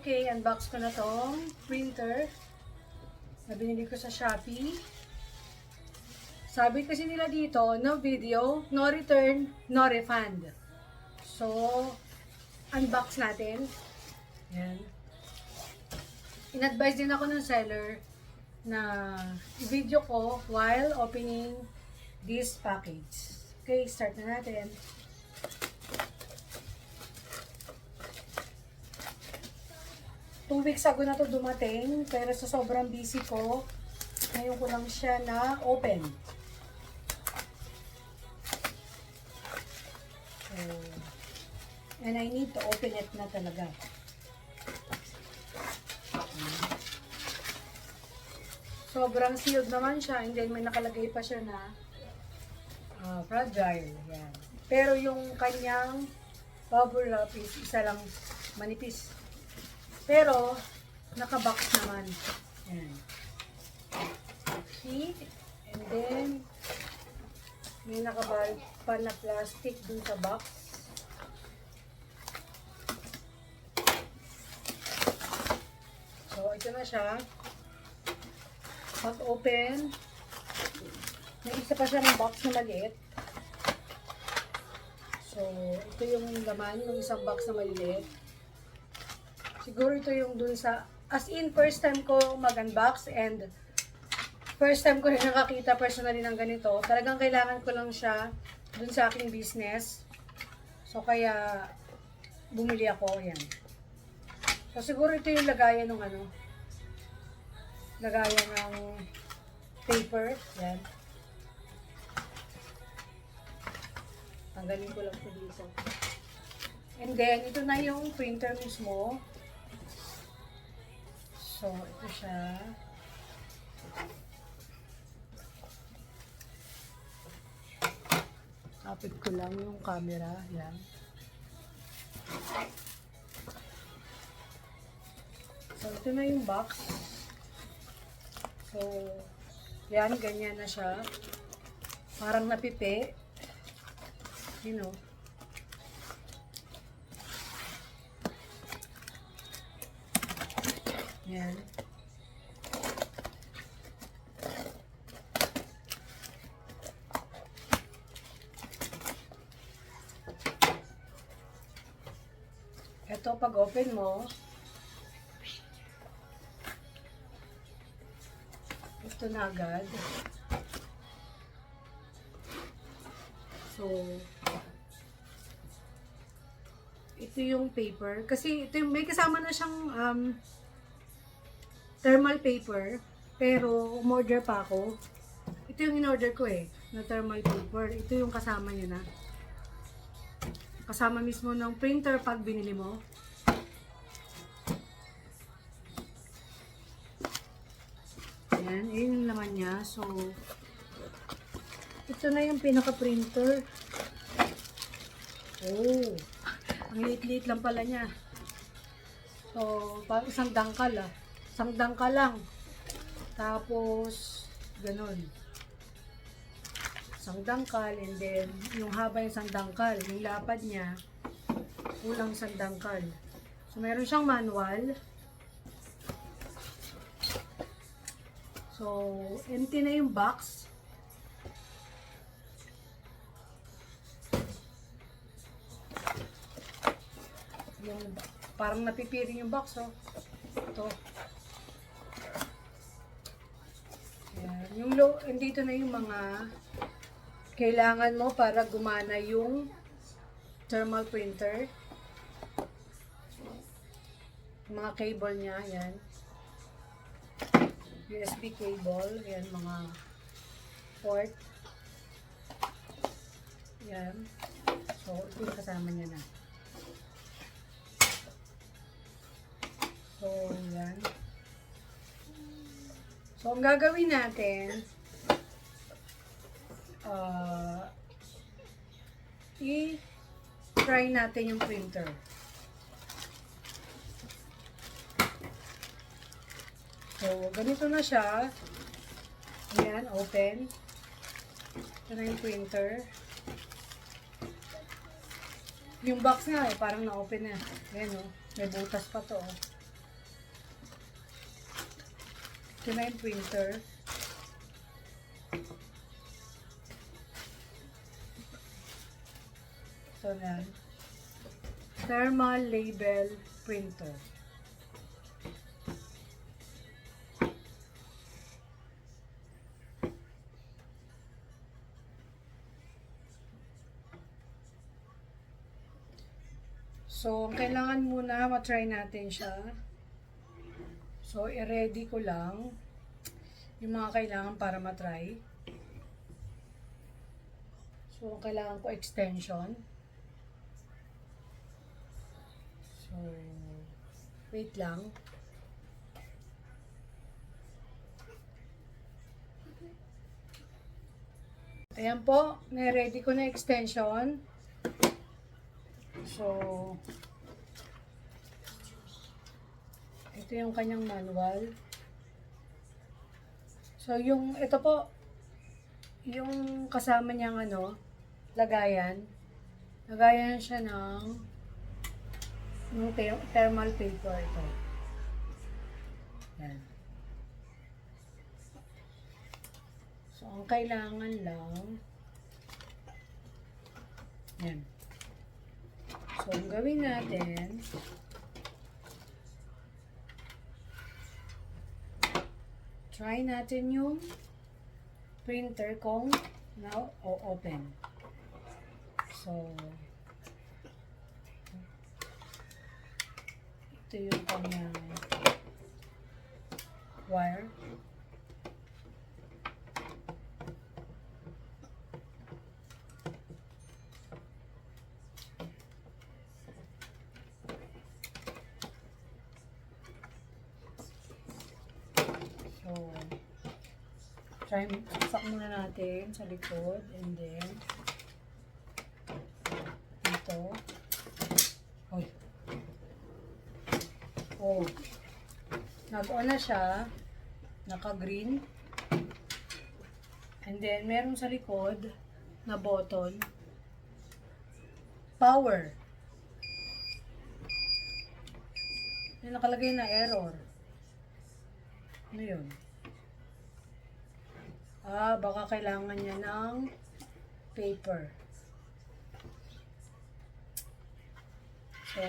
Okay, unbox ko na tong printer na binili ko sa Shopee. Sabi kasi nila dito, no video, no return, no refund. So, unbox natin. Yan. In-advise din ako ng seller na i-video ko while opening this package. Okay, start na natin. Two weeks ago na to dumating, pero sa sobrang busy ko, ngayon ko lang siya na open. So, and I need to open it na talaga. Sobrang sealed naman siya, and then may nakalagay pa siya na fragile. Yan. Pero yung kanyang bubble wrap is isa lang manipis. Pero, naka-box naman. Yan. Okay. And then, may nakabal pa na plastic dun sa box. So, ito na siya. Pag open, may isa pa siya ng box na maliit. So, ito yung laman ng isang box na maliit. Siguro ito yung dun sa, as in, first time ko mag-unbox and first time ko rin nakakita personally ng ganito. Talagang kailangan ko lang siya dun sa aking business. So, kaya bumili ako. Yan. So, siguro ito yung lagayan ng ano, lagayan ng paper. Yan. Tanggalin ko lang ito dito. And then, ito na yung printer mismo. So, ito siya. Kapit ko lang yung camera. Yan. So, ito na yung box. So, yan. Ganyan na siya. Parang napipi. You know. Yan. Ito, pag open mo, ito na agad. So, ito yung paper. Kasi ito yung, may kasama na siyang thermal paper, pero umorder pa ako. Ito yung in-order ko na thermal paper. Ito yung kasama niya na. Kasama mismo ng printer pag binili mo. Ayan, yun yung laman niya. So, ito na yung pinaka-printer. Oh, ang liit-liit lang pala niya. So, parang isang dangkal Isang dangkal lang. Tapos, ganun. Isang dangkal, and then, yung haba yung isang dangkal, yung lapad niya, kulang isang dangkal. So, meron siyang manual. So, empty na yung box. Yung, parang napipiring yung box, oh. Ito. Ayan. Yung dito na yung mga kailangan mo para gumana yung thermal printer. Yung mga cable niya, yan. USB cable, yan, mga port. Yan. So, ito yung kasama niya na. So, yan. So, ang gagawin natin, i-try natin yung printer. So, ganito na siya. Ayan, open. Ito na yung printer. Yung box nga parang na-open na. Ayan, oh. May butas pa to, oh. Ito na yung printer. Ito na. Thermal label printer. So, kailangan muna matry natin siya. So, i-ready ko lang yung mga kailangan para matry. So, kailangan ko extension. So, wait lang. Ayan po, na-ready ko na extension. So, ito yung kanyang manual. So, ito po, yung kasama niyang lagayan. Lagayan siya ng thermal paper ito. Yan. So, ang kailangan lang, yan. So, ang gawin natin, try natin yung printer kung now open. So, ito yung kanyang wire. Saksak muna natin sa likod and then dito. Oy. Oh. Nag-on na siya. Naka-green. And then meron sa likod na button. Power. May nakalagay na error. Ano yun? Baka kailangan niya ng paper. So,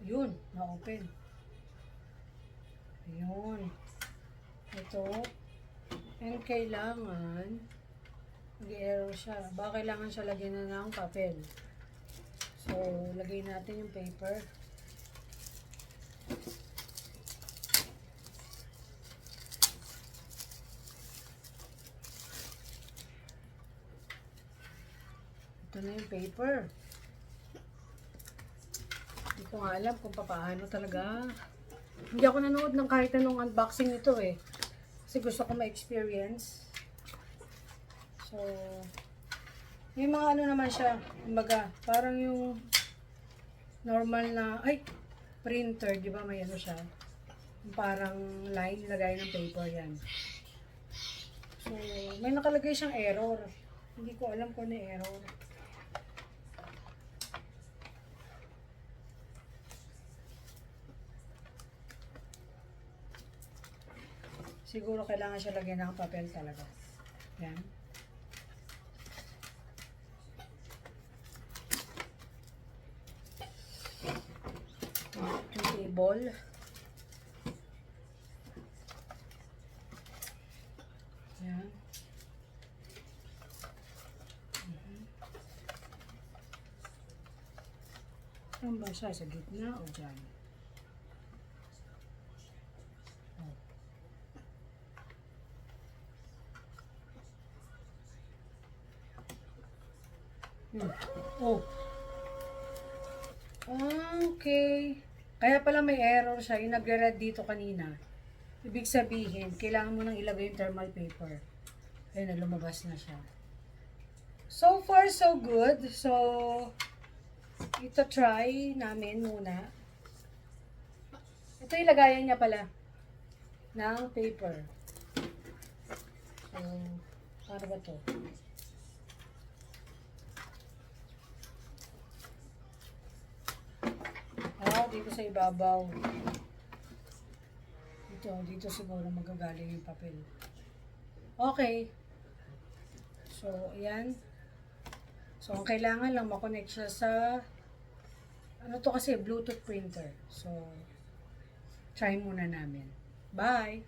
yun, na-open. Yun. Ito. And kailangan, mag-error siya. Baka kailangan siya lagyan na ng papel. So, lagay natin yung paper. Ito na yung paper. Hindi ko nga alam kung paano talaga. Hindi ako nanood ng kahit anong unboxing nito eh. Kasi gusto ko ma-experience. So, may mga naman siya, kumbaga, parang yung normal na, printer, di ba may siya? Parang line, lagay ng paper yan. So, may nakalagay siyang error. Hindi ko alam kung ano error. Siguro kailangan siya lagyan ng papel talaga. Yan. Table. Yan. Saan ba siya? Sa gitna o dyan? Oh. Okay. Kaya pala may error siya. Yung nagre-red dito kanina. Ibig sabihin, kailangan mo nang ilagay yung thermal paper. Ayun na, lumabas na siya. So far, so good. So, ito try namin muna. Ito yung lagayan niya pala ng paper. So, paano ba to? sa ibabaw. Dito siguro magagaling yung papel. Okay. So, ayan. So, ang kailangan lang makonect siya sa, ano to kasi, Bluetooth printer. So, try muna namin. Bye!